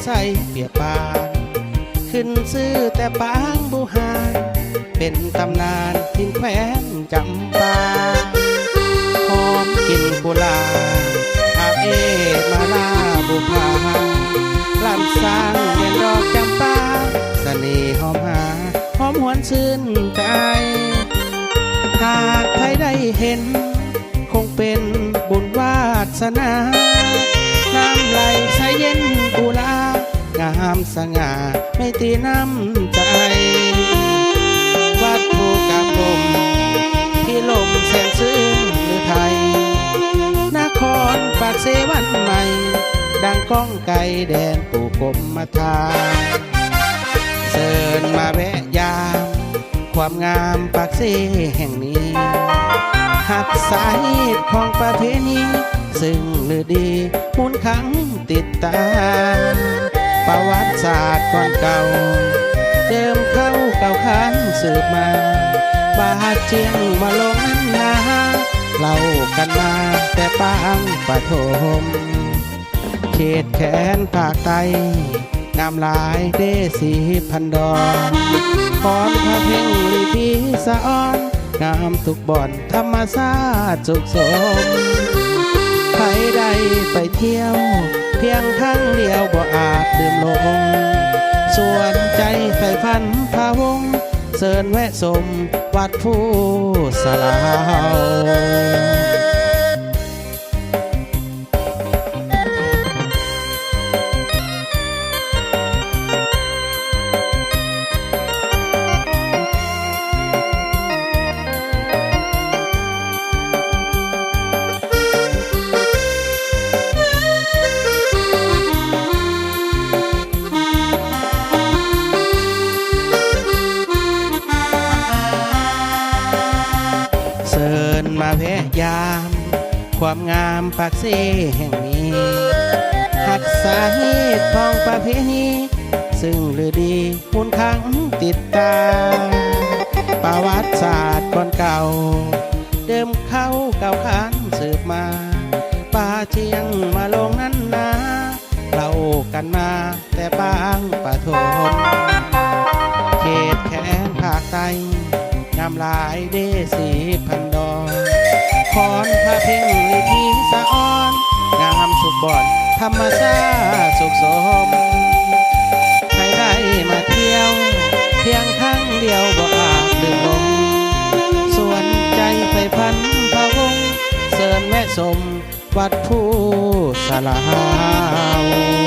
ส่เปียปานขึ้นซื้อแต่ปางบุหารเป็นตำนานทิ้งแคว้นจำปาหอมกลิ่นกุหลาบภาพมาลาบุพาลำสร้างเรียนดอกจำปาเสน่ห์หอมหาหอมหวนชื่นใจหากใครได้เห็นคงเป็นบุญวาสนาน้ำไหลใสเย็นกุหลาบงามสง่าไม่ตีน้ำใจวัดภูกระพรมที่ลมแสนซื่นหรือไทยนครปากเสวันใหม่ดังก้องไก่แดนปู่กรมมาทาเชิญมาแวะยามความงามปากเสแห่งนี้หักสายของประเพณีซึ่งลือดีมูลขังติดตาประวัติศาสตร์ก่อนเก่าเดิมเข้าเก่าขันสืบมาบาดเจียงมาลงนั้นนาเล่ากันมาแต่ปางปฐมเขตแขนภาคใต้งามหลายเดสีพันดอนพรพระเพ่งลีพีสะอ้อนงามทุกบ่อนธรรมชาติสุขสมใครได้ไปเที่ยวเพียงครั้งเดียวบ่อาจลืมลงส่วนใจใฝ่ฝันพาวงเชิญแวะชมวัดผู้สลาวมาแวะยามความงามปากเสแห่งนี้หักสาเหตุของประเพณีซึ่งลือดีมูลขังติดตาประวัติศาสตร์ก่อนเก่าเดิมเข้าเก่าขานสืบมาป่าเชียงมาลงนั้นนาเล่ากันมาแต่ปางปฐมเขตแขนภาคใต้งามหลายเดสีพันดอนคอนพระเพ่งลีพีสะอ้อนงามสุกบ่อนธรรมชาติสุขสมใครได้มาเที่ยวเพียงครั้งเดียวบ่อาจลืมลงส่วนใจใฝ่ฝันพะวงเชิญแวะชมวัดผู้สลาว